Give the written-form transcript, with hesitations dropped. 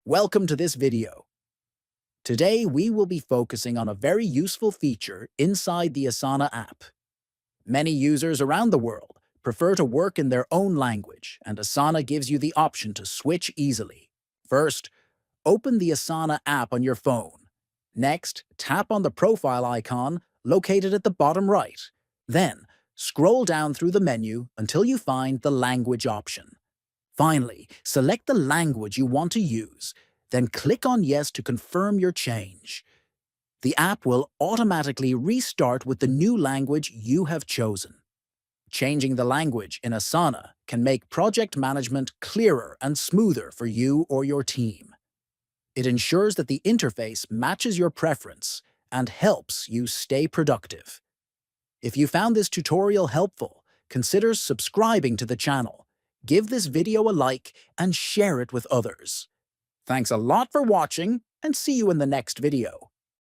Welcome to this video. Today we will be focusing on a very useful feature inside the Asana app. Many users around the world prefer to work in their own language, and Asana gives you the option to switch easily. First, open the Asana app on your phone. Next, tap on the profile icon located at the bottom right. Then, scroll down through the menu until you find the language option. Finally, select the language you want to use, then click on Yes to confirm your change. The app will automatically restart with the new language you have chosen. Changing the language in Asana can make project management clearer and smoother for you or your team. It ensures that the interface matches your preference and helps you stay productive. If you found this tutorial helpful, consider subscribing to the channel. Give this video a like and share it with others. Thanks a lot for watching, and see you in the next video.